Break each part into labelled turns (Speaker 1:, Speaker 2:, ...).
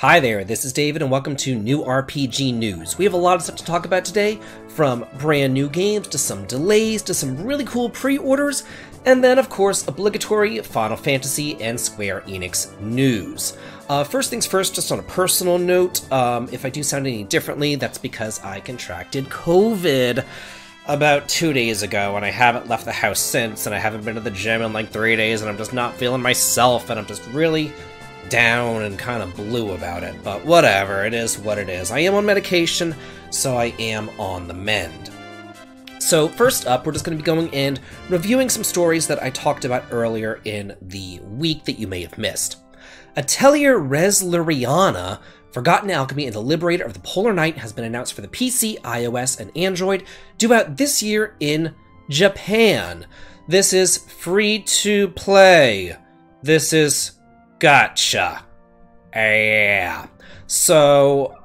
Speaker 1: Hi there, this is David and welcome to New RPG News. We have a lot of stuff to talk about today, from brand new games to some delays to some really cool pre-orders, and then of course obligatory Final Fantasy and Square Enix news. First things first, just on a personal note, if I do sound any differently, that's because I contracted COVID about 2 days ago, and I haven't left the house since, and I haven't been to the gym in like 3 days, and I'm just not feeling myself, and I'm just really down and kind of blue about it, but whatever, it is what it is. I am on medication, so I am on the mend. So first up, we're just going to be going and reviewing some stories that I talked about earlier in the week that you may have missed. Atelier Gatcha, Forgotten Alchemy and the Liberator of the Polar Night has been announced for the PC, iOS, and Android, due out this year in Japan. This is free to play. This is Gotcha. Yeah. So,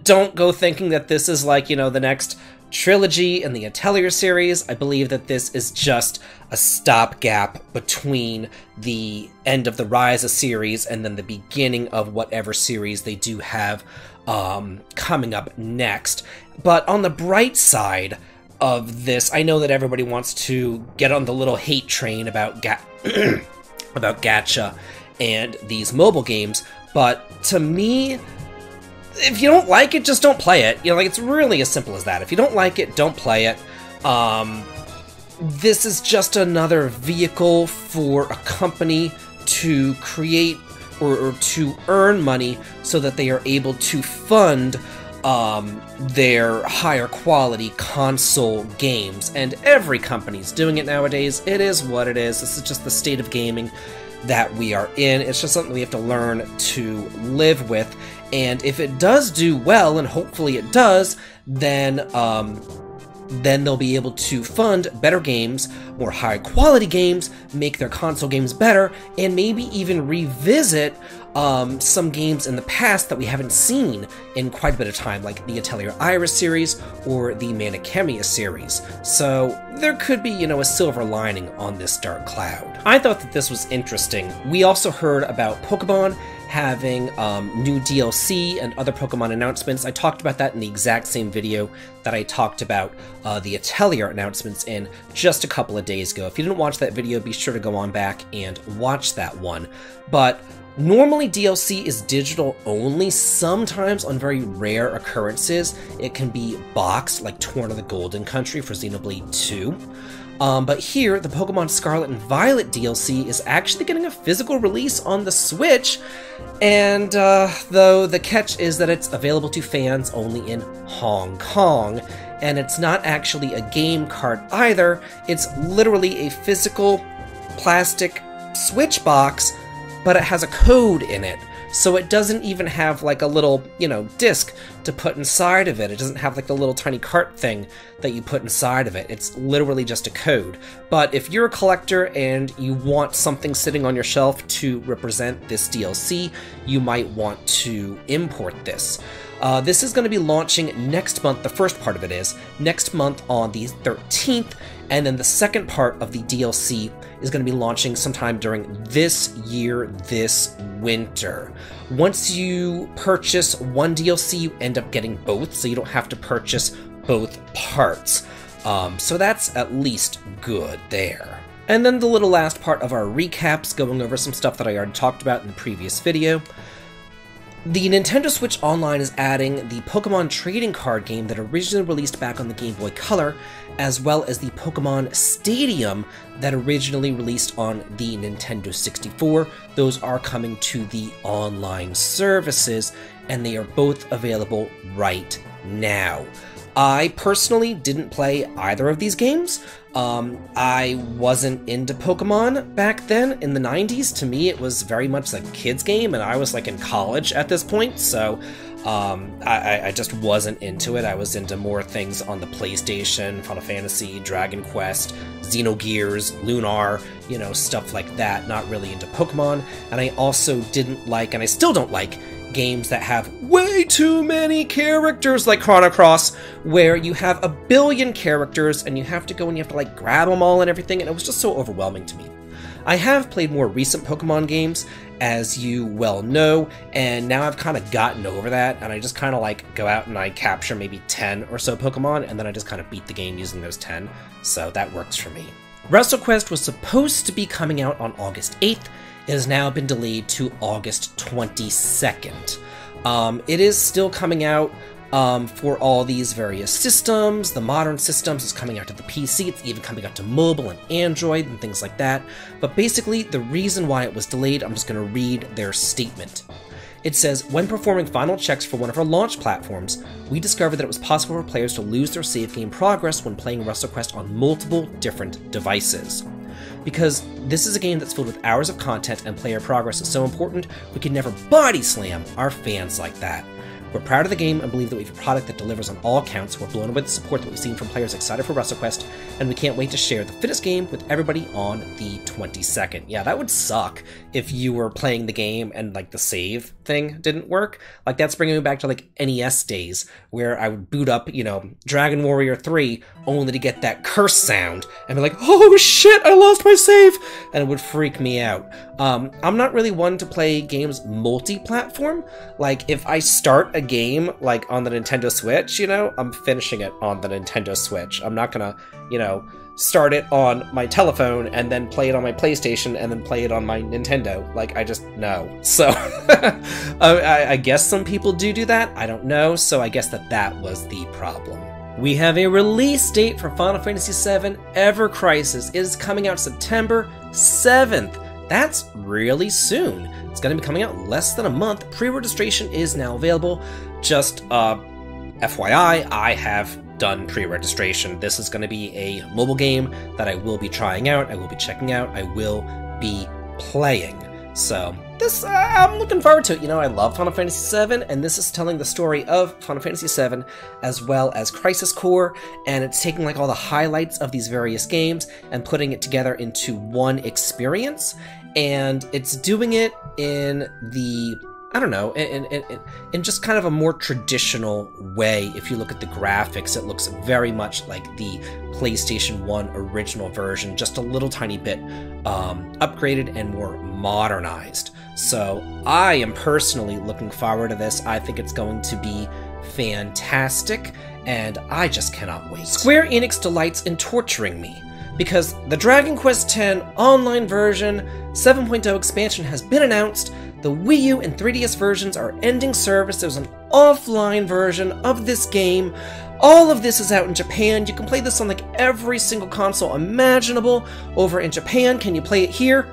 Speaker 1: don't go thinking that this is like, the next trilogy in the Atelier series. I believe that this is just a stopgap between the end of the Ryza series and then the beginning of whatever series they do have coming up next. But on the bright side of this, I know that everybody wants to get on the little hate train about about Gacha and these mobile games, but to me, if you don't like it, just don't play it. It's really as simple as that. If you don't like it, don't play it. This is just another vehicle for a company to create or to earn money so that they are able to fund their higher quality console games. And every company's doing it nowadays. It is what it is. This is just the state of gaming that we are in. It's just something we have to learn to live with, and if it does do well, and hopefully it does, then they'll be able to fund better games, more high quality games, make their console games better, and maybe even revisit some games in the past that we haven't seen in quite a bit of time, like the Atelier Iris series or the Monochromus series. So there could be, a silver lining on this dark cloud. I thought that this was interesting. We also heard about Pokemon having new DLC and other Pokemon announcements. I talked about that in the exact same video that I talked about the Atelier announcements in just a couple of days ago. If you didn't watch that video, be sure to go on back and watch that one. But normally DLC is digital only. Sometimes on very rare occurrences, it can be boxed, like Torn of the Golden Country for Xenoblade 2. But here, the Pokemon Scarlet and Violet DLC is actually getting a physical release on the Switch, and though the catch is that it's available to fans only in Hong Kong, and it's not actually a game cart either. It's literally a physical plastic Switch box, but it has a code in it. So it doesn't even have like a little, disc to put inside of it. It doesn't have like the little tiny cart thing that you put inside of it. It's literally just a code. But if you're a collector and you want something sitting on your shelf to represent this DLC, you might want to import this. This is going to be launching next month. The first part of it is next month on the 13th, and then the second part of the DLC is going to be launching sometime during this year, this winter. Once you purchase one DLC, you end up getting both, so you don't have to purchase both parts. So that's at least good there. And then the little last part of our recaps, going over some stuff that I already talked about in the previous video. The Nintendo Switch Online is adding the Pokemon trading card game that originally released back on the Game Boy Color, as well as the Pokemon Stadium that originally released on the Nintendo 64. Those are coming to the online services, and they are both available right now. I personally didn't play either of these games. I wasn't into Pokemon back then in the 90s. To me, it was very much like a kid's game, and I was like in college at this point, so I just wasn't into it. I was into more things on the PlayStation, Final Fantasy, Dragon Quest, Xenogears, Lunar, stuff like that, not really into Pokemon. And I also didn't like, and I still don't like, games that have way too many characters like Chrono Cross, where you have a billion characters and you have to go and you have to like grab them all and everything, and it was just so overwhelming to me. I have played more recent Pokemon games, as you well know, and now I've kind of gotten over that, and I just kind of like go out and I capture maybe 10 or so Pokemon, and then I just kind of beat the game using those 10, so that works for me. WrestleQuest was supposed to be coming out on August 8th. It has now been delayed to August 22nd. It is still coming out for all these various systems. The modern systems is coming out to the PC, it's even coming out to mobile and Android and things like that. But basically, the reason why it was delayed, I'm just going to read their statement. It says, when performing final checks for one of our launch platforms, we discovered that it was possible for players to lose their save game progress when playing WrestleQuest on multiple different devices. Because this is a game that's filled with hours of content and player progress is so important, we can never body slam our fans like that. We're proud of the game and believe that we have a product that delivers on all counts. We're blown away by the support that we've seen from players excited for WrestleQuest, and we can't wait to share the fittest game with everybody on the 22nd. Yeah, that would suck if you were playing the game and like the save thing didn't work. Like that's bringing me back to like NES days where I would boot up, you know, Dragon Warrior 3 only to get that curse sound and be like, oh shit, I lost my save, and it would freak me out. I'm not really one to play games multi-platform. Like if I start a game like on the Nintendo Switch, you know, I'm finishing it on the Nintendo Switch. I'm not gonna, you know, start it on my telephone and then play it on my PlayStation and then play it on my Nintendo. Like, I just, no. So, I guess some people do that. I don't know. So I guess that was the problem. We have a release date for Final Fantasy VII Ever Crisis. It is coming out September 7th. That's really soon. It's going to be coming out less than a month. Pre-registration is now available. Just FYI, I have done pre-registration. This is going to be a mobile game that I will be trying out, I will be checking out, I will be playing. So this, I'm looking forward to it. You know, I love Final Fantasy VII, and this is telling the story of Final Fantasy VII as well as Crisis Core, and it's taking like all the highlights of these various games and putting it together into one experience, and it's doing it in the, I don't know, in just kind of a more traditional way. If you look at the graphics, it looks very much like the PlayStation 1 original version, just a little tiny bit upgraded and more modernized. So I am personally looking forward to this. I think it's going to be fantastic, and I just cannot wait. Square Enix delights in torturing me, because the Dragon Quest X online version 7.0 expansion has been announced. The Wii U and 3DS versions are ending service. There's an offline version of this game. All of this is out in Japan. You can play this on like every single console imaginable over in Japan. Can you play it here?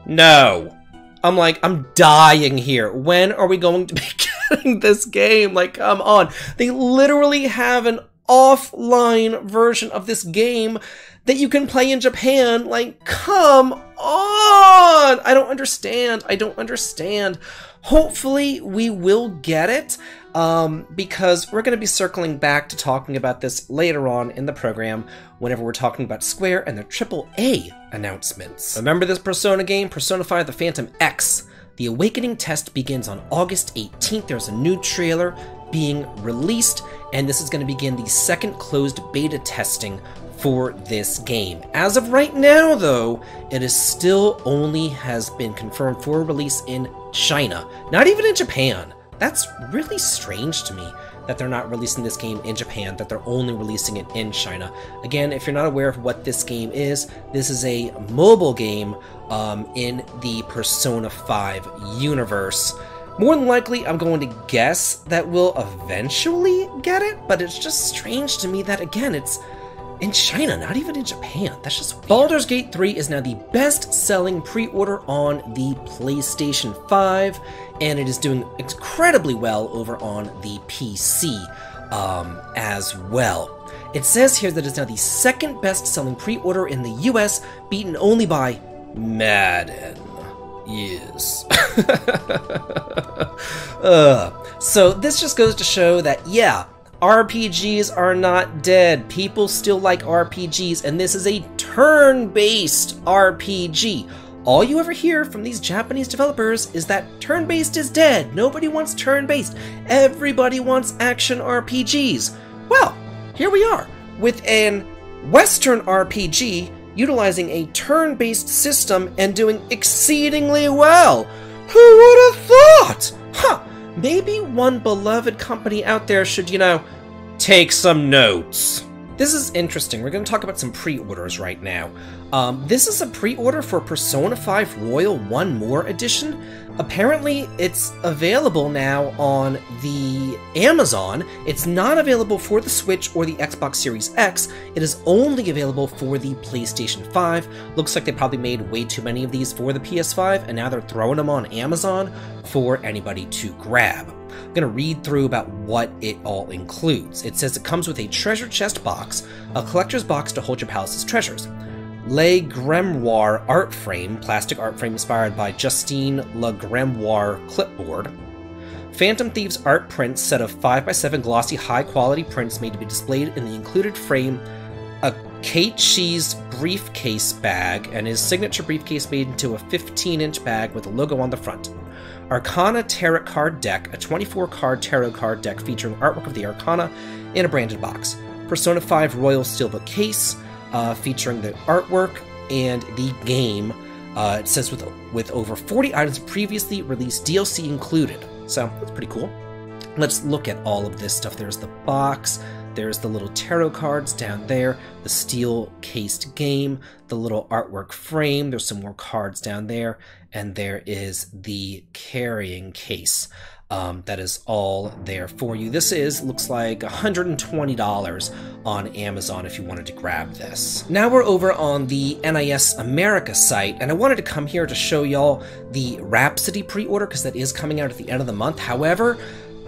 Speaker 1: No. I'm dying here. When are we going to be getting this game? Like, come on. They literally have an offline version of this game that you can play in Japan. Like, come on! I don't understand. I don't understand. Hopefully we will get it, because we're going to be circling back to talking about this later on in the program whenever we're talking about Square and their AAA announcements. Remember this Persona game, Persona 5 The Phantom X? The Awakening test begins on August 18th. There's a new trailer being released, and this is going to begin the second closed beta testing for this game. As of right now, though, it is still only has been confirmed for release in China, not even in Japan. That's really strange to me that they're not releasing this game in Japan, that they're only releasing it in China. Again, if you're not aware of what this game is, this is a mobile game in the Persona 5 universe. More than likely, I'm going to guess that we'll eventually get it, but it's just strange to me that, again, it's in China, not even in Japan. That's just weird. Baldurs Gate 3 is now the best-selling pre-order on the PlayStation 5, and it is doing incredibly well over on the PC as well. It says here that it's now the second best-selling pre-order in the US, beaten only by Madden. Yes. So this just goes to show that, yeah, RPGs are not dead. People still like RPGs, and this is a turn-based RPG. All you ever hear from these Japanese developers is that turn-based is dead. Nobody wants turn-based. Everybody wants action RPGs. Well, here we are with an Western RPG utilizing a turn-based system and doing exceedingly well. Who would have thought? Huh, maybe one beloved company out there should, you know, take some notes. This is interesting. We're going to talk about some pre-orders right now. This is a pre-order for Persona 5 Royal 1 More Edition. Apparently, it's available now on the Amazon. It's not available for the Switch or the Xbox Series X. It is only available for the PlayStation 5. Looks like they probably made way too many of these for the PS5, and now they're throwing them on Amazon for anybody to grab. I'm going to read through about what it all includes. It says it comes with a treasure chest box, a collector's box to hold your palace's treasures, Le Grimoire art frame, plastic art frame inspired by Justine Le Grimoire clipboard, Phantom Thieves art prints, set of 5x7 glossy high-quality prints made to be displayed in the included frame, a Kate Shee's briefcase bag, and his signature briefcase made into a 15-inch bag with a logo on the front. Arcana Tarot Card Deck, a 24-card tarot card deck featuring artwork of the Arcana in a branded box. Persona 5 Royal Steelbook Case, featuring the artwork and the game. It says with over 40 items of previously released DLC included. So that's pretty cool. Let's look at all of this stuff. There's the box, there's the little tarot cards down there, the steel-cased game, the little artwork frame, there's some more cards down there, and there is the carrying case. That is all there for you. This looks like $120 on Amazon if you wanted to grab this. Now we're over on the NIS America site, and I wanted to come here to show y'all the Rhapsody pre-order, because that is coming out at the end of the month. However,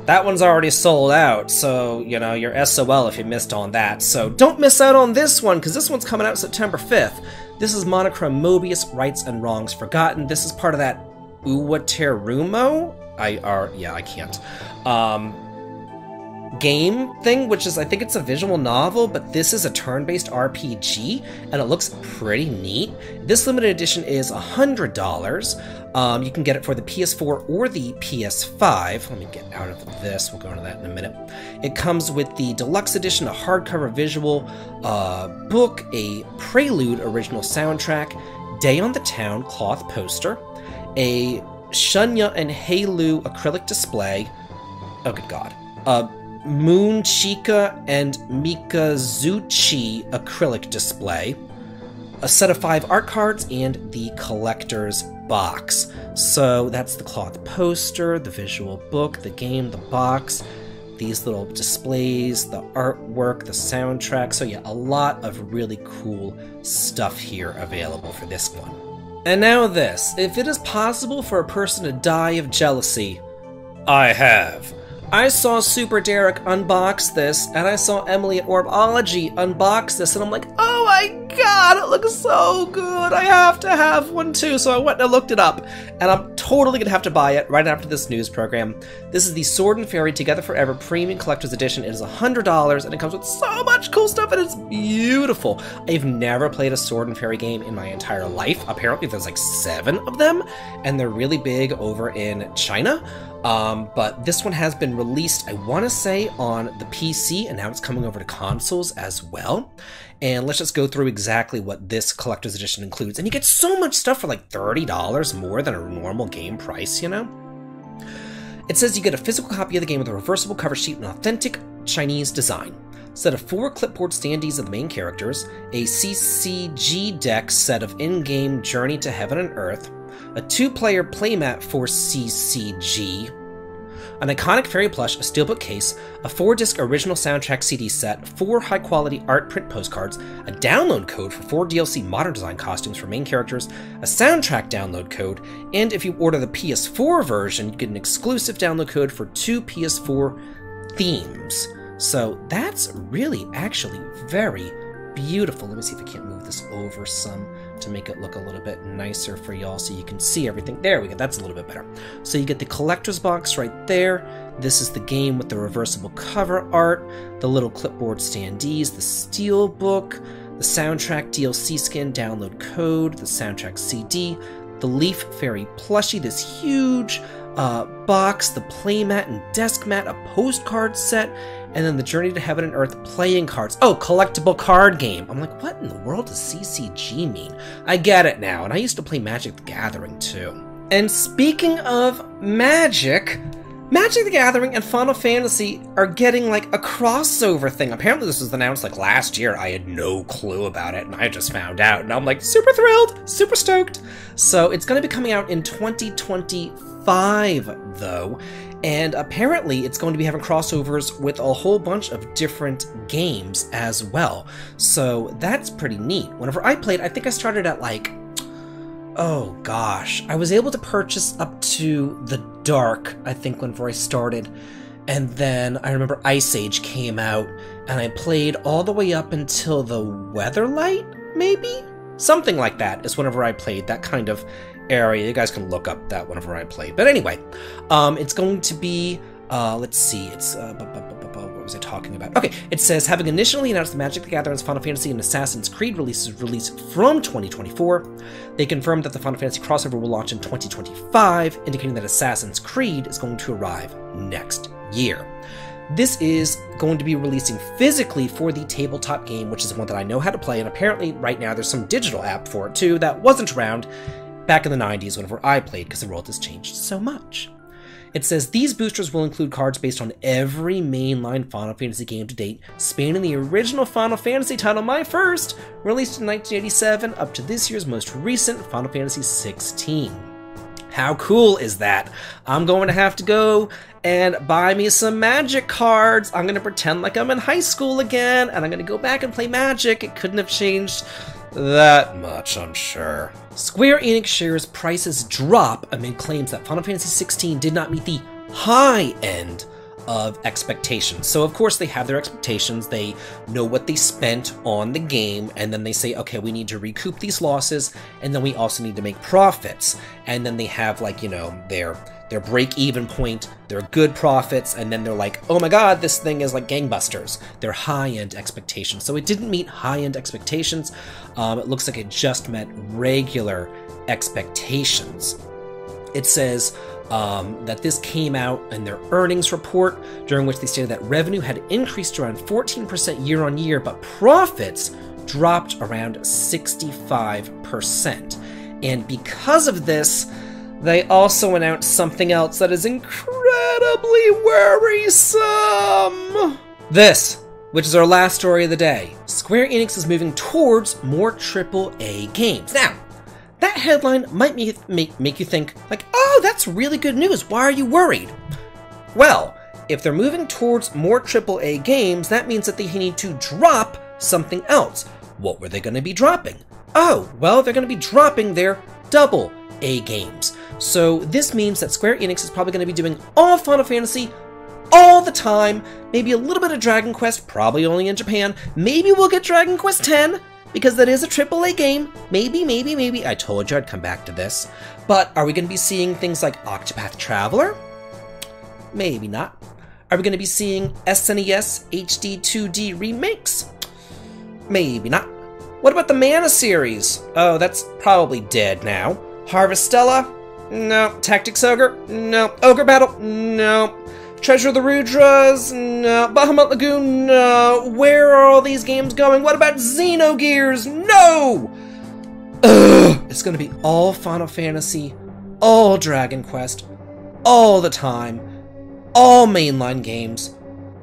Speaker 1: that one's already sold out, so, you know, you're SOL if you missed on that. So don't miss out on this one, because this one's coming out September 5th. This is Monochromus, Rights and Wrongs Forgotten. This is part of that Uwaterumo? I can't. Game thing, which is, I think it's a visual novel, but this is a turn-based RPG, and it looks pretty neat. This limited edition is $100. You can get it for the PS4 or the PS5. Let me get out of this. We'll go into that in a minute. It comes with the deluxe edition, a hardcover visual book, a Prelude original soundtrack, Day on the Town cloth poster, a Shunya and Heilu acrylic display. Oh, good God. Moon Chika and Mikazuchi acrylic display, a set of 5 art cards, and the collector's box. So that's the cloth poster, the visual book, the game, the box, these little displays, the artwork, the soundtrack. So yeah, a lot of really cool stuff here available for this one. And now this. If it is possible for a person to die of jealousy, I have. I saw Super Derek unbox this, and I saw Emily at Orbology unbox this, and I'm like, oh my god, it looks so good, I have to have one too. So I went and I looked it up, and I'm totally gonna have to buy it right after this news program. This is the Sword and Fairy Together Forever Premium Collector's Edition. It is $100, and it comes with so much cool stuff, and it's beautiful. I've never played a Sword and Fairy game in my entire life. Apparently there's like 7 of them, and they're really big over in China. But this one has been released, I want to say, on the PC, and now it's coming over to consoles as well. And let's just go through exactly what this collector's edition includes. And you get so much stuff for like $30 more than a normal game price, you know? It says you get a physical copy of the game with a reversible cover sheet and authentic Chinese design. Set of 4 clipboard standees of the main characters, a CCG deck set of in-game Journey to Heaven and Earth, a 2-player playmat for CCG, an iconic fairy plush, a steelbook case, a 4-disc original soundtrack CD set, 4 high-quality art print postcards, a download code for 4 DLC modern design costumes for main characters, a soundtrack download code, and if you order the PS4 version, you get an exclusive download code for 2 PS4 themes. So that's really actually very beautiful. Let me see if I can't move this over some to make it look a little bit nicer for y'all so you can see everything. There we go, that's a little bit better. So you get the collector's box right there. This is the game with the reversible cover art, the little clipboard standees, the steel book, the soundtrack DLC skin download code, the soundtrack CD, the Leaf Fairy plushie, this huge box, the playmat and desk mat, a postcard set, and then the Journey to Heaven and Earth playing cards. Oh, collectible card game. I'm like, what in the world does CCG mean? I get it now, and I used to play Magic the Gathering too. And speaking of Magic, Magic the Gathering and Final Fantasy are getting like a crossover thing. Apparently this was announced like last year. I had no clue about it and I just found out and I'm like super thrilled, super stoked. So it's going to be coming out in 2025 though. And apparently it's going to be having crossovers with a whole bunch of different games as well. So that's pretty neat. Whenever I played, I think I started at like, oh gosh, I was able to purchase up to the Dark, I think, whenever I started. And then I remember Ice Age came out, and I played all the way up until the Weatherlight, maybe? Something like that is whenever I played, that kind of area. You guys can look up that whenever I played. But anyway, it's going to be, let's see, it's, what was I talking about? Okay, it says, having initially announced the Magic the Gathering, Final Fantasy, and Assassin's Creed release from 2024, they confirmed that the Final Fantasy crossover will launch in 2025, indicating that Assassin's Creed is going to arrive next year. This is going to be releasing physically for the tabletop game, which is one that I know how to play, and apparently right now there's some digital app for it too that wasn't around back in the 90s whenever I played, because the world has changed so much. It says, these boosters will include cards based on every mainline Final Fantasy game to date, spanning the original Final Fantasy title, My First, released in 1987, up to this year's most recent Final Fantasy 16. How cool is that? I'm going to have to go and buy me some Magic cards. I'm going to pretend like I'm in high school again, and I'm going to go back and play Magic. It couldn't have changed that much, I'm sure. Square Enix shares prices drop amid claims that Final Fantasy XVI did not meet the high end of expectations. So of course they have their expectations, they know what they spent on the game, and then they say, okay, we need to recoup these losses, and then we also need to make profits. And then they have, like, you know, their break-even point, their good profits, and then they're like, oh my god, this thing is like gangbusters. They're high-end expectations. So it didn't meet high-end expectations. It looks like it just met regular expectations. It says that this came out in their earnings report, during which they stated that revenue had increased around 14% year on year, but profits dropped around 65%. And because of this, they also announced something else that is incredibly worrisome. This, which is our last story of the day. Square Enix is moving towards more AAA games. Now, that headline might make you think, like, oh, that's really good news. Why are you worried? Well, if they're moving towards more AAA games, that means that they need to drop something else. What were they going to be dropping? Oh, well, they're going to be dropping their AA games. So this means that Square Enix is probably going to be doing all Final Fantasy all the time, maybe a little bit of Dragon Quest, probably only in Japan. Maybe we'll get Dragon Quest X, because that is a AAA game. Maybe. I told you I'd come back to this. But are we going to be seeing things like Octopath Traveler? Maybe not. Are we going to be seeing SNES HD 2D remakes? Maybe not. What about the Mana series? Oh, that's probably dead now. Harvestella? No. Tactics Ogre? No. Ogre Battle? No. Treasure of the Rudras? No. Bahamut Lagoon? No. Where are all these games going? What about Xenogears? No! Ugh. It's gonna be all Final Fantasy, all Dragon Quest, all the time, all mainline games,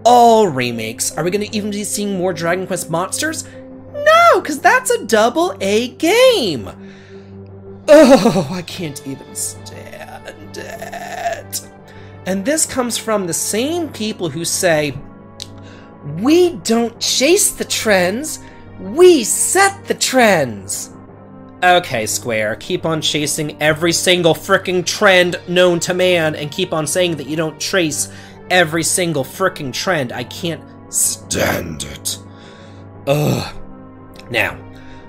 Speaker 1: all remakes. Are we gonna even be seeing more Dragon Quest Monsters? No, because that's a AA game! Oh, I can't even stand it. And this comes from the same people who say, we don't chase the trends, we set the trends. Okay, Square, keep on chasing every single frickin' trend known to man and keep on saying that you don't trace every single frickin' trend. I can't stand it. Ugh. Now,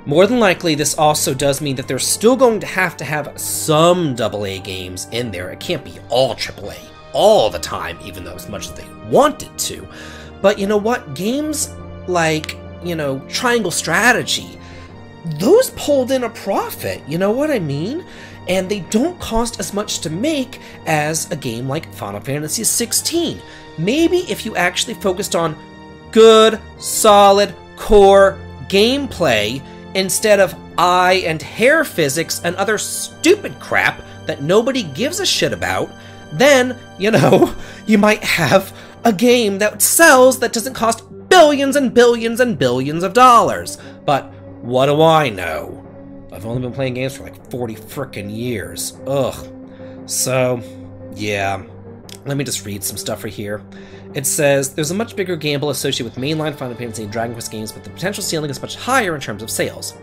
Speaker 1: more than likely, this also does mean that they're still going to have some AA games in there. It can't be all AAA all the time, even though as much as they want it to. But you know what? Games like, you know, Triangle Strategy, those pulled in a profit, you know what I mean? And they don't cost as much to make as a game like Final Fantasy XVI. Maybe if you actually focused on good, solid, core gameplay, instead of eye and hair physics and other stupid crap that nobody gives a shit about, then, you know, you might have a game that sells that doesn't cost billions and billions and billions of dollars. But what do I know? I've only been playing games for like 40 frickin' years. Ugh. So, yeah. Let me just read some stuff right here. It says, there's a much bigger gamble associated with mainline Final Fantasy and Dragon Quest games, but the potential ceiling is much higher in terms of sales.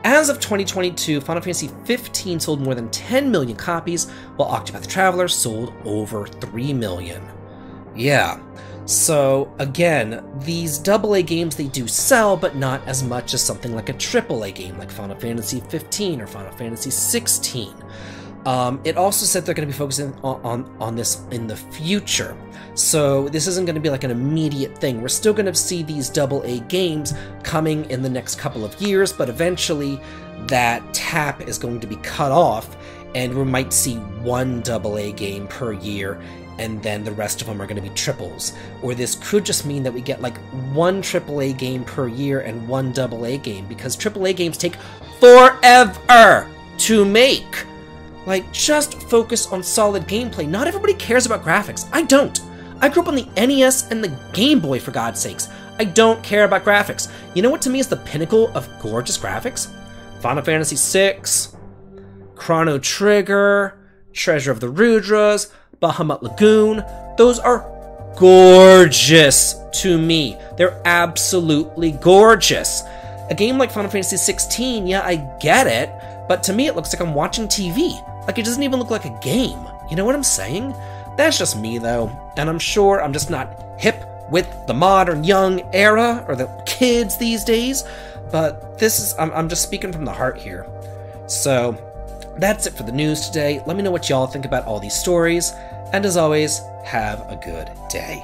Speaker 1: As of 2022, Final Fantasy XV sold more than 10 million copies, while Octopath Traveler sold over 3 million. Yeah. So, again, these AA games, they do sell, but not as much as something like a AAA game, like Final Fantasy XV or Final Fantasy XVI. It also said they're going to be focusing on this in the future. So this isn't going to be like an immediate thing. We're still going to see these AA games coming in the next couple of years, but eventually that tap is going to be cut off, and we might see one AA game per year, and then the rest of them are going to be triples. Or this could just mean that we get like one AAA game per year and one AA game, because AAA games take forever to make. Like, just focus on solid gameplay. Not everybody cares about graphics. I don't. I grew up on the NES and the Game Boy, for God's sakes. I don't care about graphics. You know what to me is the pinnacle of gorgeous graphics? Final Fantasy VI, Chrono Trigger, Treasure of the Rudras, Bahamut Lagoon. Those are gorgeous to me. They're absolutely gorgeous. A game like Final Fantasy XVI, yeah, I get it, but to me it looks like I'm watching TV. Like, it doesn't even look like a game. You know what I'm saying? That's just me, though, and I'm sure I'm just not hip with the modern young era, or the kids these days, but this is, I'm just speaking from the heart here. So, that's it for the news today. Let me know what y'all think about all these stories, and as always, have a good day.